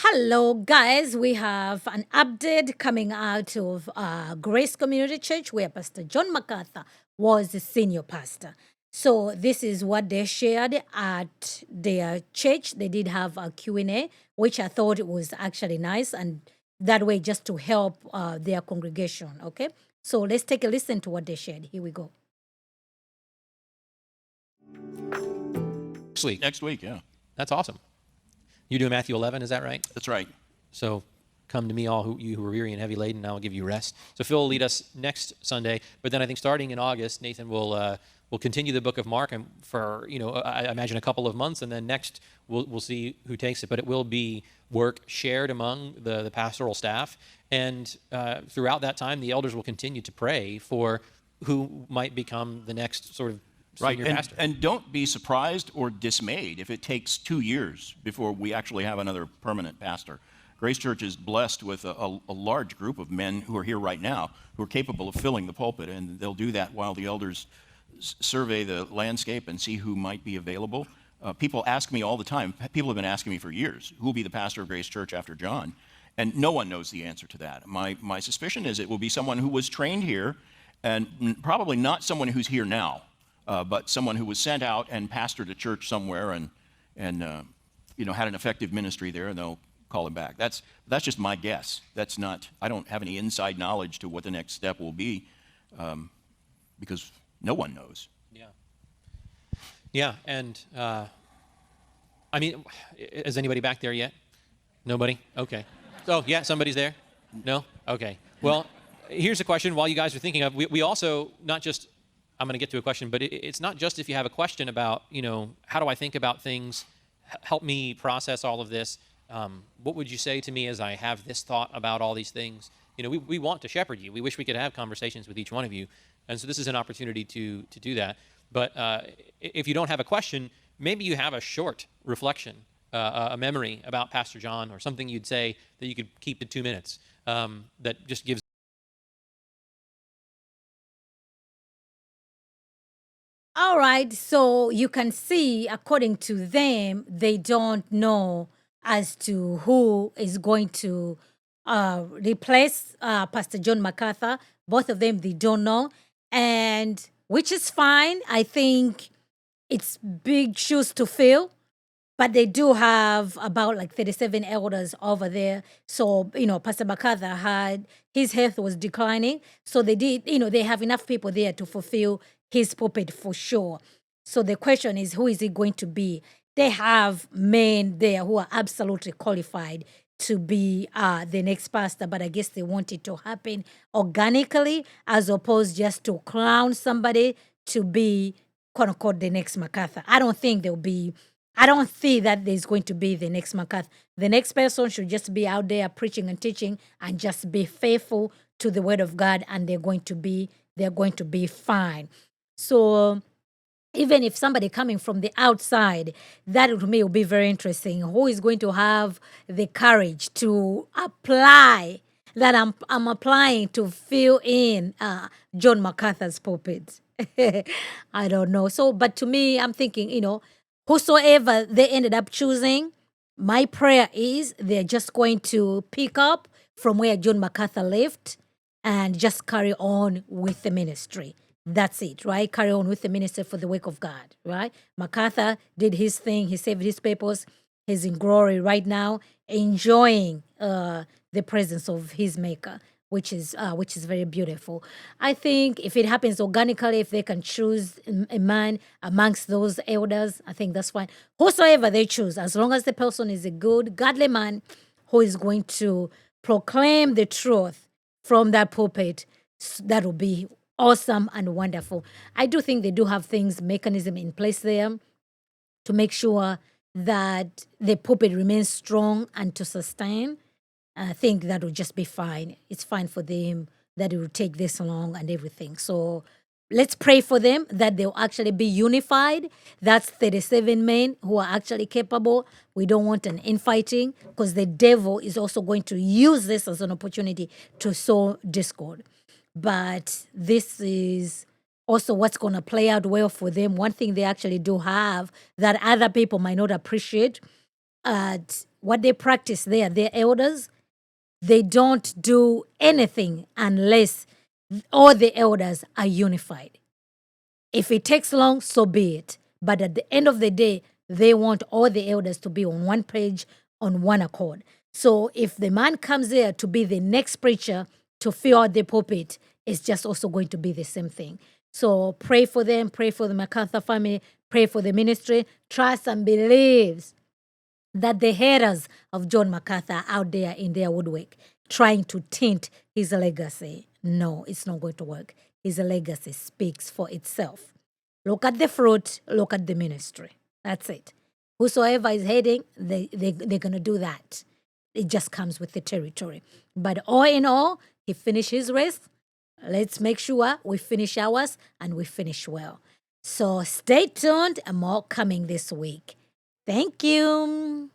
Hello, guys. We have an update coming out of Grace Community Church where Pastor John MacArthur was the senior pastor. So this is what they shared at their church. They did have a Q&A, which I thought it was actually nice, and that way just to help their congregation, okay? So let's take a listen to what they shared. Here we go. Next week. Next week, yeah. That's awesome. You do Matthew 11, is that right? That's right. So come to me, all you who are weary and heavy laden, and I will give you rest. So Phil will lead us next Sunday, but then I think starting in August, Nathan will continue the book of Mark, and for I imagine a couple of months, and then next we'll see who takes it. But it will be work shared among the pastoral staff, and throughout that time, the elders will continue to pray for who might become the next sort of senior pastor. And don't be surprised or dismayed if it takes 2 years before we actually have another permanent pastor. Grace Church is blessed with a large group of men who are here right now who are capable of filling the pulpit, and they'll do that while the elders survey the landscape and see who might be available. People ask me all the time, people have been asking me for years, who will be the pastor of Grace Church after John? And no one knows the answer to that. My suspicion is it will be someone who was trained here, and probably not someone who's here now. But someone who was sent out and pastored a church somewhere and had an effective ministry there, and they'll call him back. That's just my guess. That's not. I don't have any inside knowledge to what the next step will be, because no one knows. Yeah, and I mean, is anybody back there yet? Nobody? Okay. Oh, yeah, somebody's there? No? Okay. Well, here's a question while you guys are thinking of. We also not just. I'm going to get to a question, but it's not just if you have a question about, how do I think about things, help me process all of this. What would you say to me as I have this thought about all these things? We want to shepherd you. We wish we could have conversations with each one of you. And so this is an opportunity to do that. But if you don't have a question, maybe you have a short reflection, a memory about Pastor John, or something you'd say that you could keep to 2 minutes, that just gives. All right, so you can see, according to them, they don't know as to who is going to replace Pastor John MacArthur. Both of them, they don't know, and which is fine. I think it's big shoes to fill, but they do have about like 37 elders over there. So, Pastor MacArthur his health was declining. So they did, they have enough people there to fulfill his pulpit for sure. So the question is, who is it going to be? They have men there who are absolutely qualified to be the next pastor, but I guess they want it to happen organically as opposed just to crown somebody to be, quote unquote, the next MacArthur. I don't think that there's going to be the next MacArthur. The next person should just be out there preaching and teaching and just be faithful to the word of God, and they're going to be fine. So even if somebody coming from the outside, that to me will be very interesting. Who is going to have the courage to apply that I'm applying to fill in John MacArthur's pulpit? I don't know. So, but to me, I'm thinking, whosoever they ended up choosing, my prayer is they're just going to pick up from where John MacArthur left and just carry on with the ministry. That's it, right? Carry on with the ministry for the work of God, right? MacArthur did his thing. He saved his purpose. He's in glory right now, enjoying the presence of his maker, which is very beautiful. I think if it happens organically, if they can choose a man amongst those elders, I think that's fine. Whosoever they choose, as long as the person is a good, godly man who is going to proclaim the truth from that pulpit, that will be awesome and wonderful. I do think they do have mechanism in place there to make sure that the pulpit remains strong and to sustain. I think that will just be fine. It's fine for them that it will take this long and everything. So let's pray for them that they'll actually be unified. That's 37 men who are actually capable. We don't want an infighting, because the devil is also going to use this as an opportunity to sow discord. But this is also what's going to play out well for them. One thing they actually do have that other people might not appreciate what they practice there, their elders, they don't do anything unless all the elders are unified. If it takes long, so be it. But at the end of the day, they want all the elders to be on one page, on one accord. So if the man comes there to be the next preacher to fill out the pulpit, it's just also going to be the same thing. So pray for them, pray for the MacArthur family, pray for the ministry, trust and believes that the haters of John MacArthur are out there in their woodwork trying to taint his legacy. No, it's not going to work. His legacy speaks for itself. Look at the fruit, look at the ministry. That's it. Whosoever is hating, they're going to do that. It just comes with the territory. But all in all, he finished his race. Let's make sure we finish ours and we finish well. So stay tuned. More coming this week. Thank you.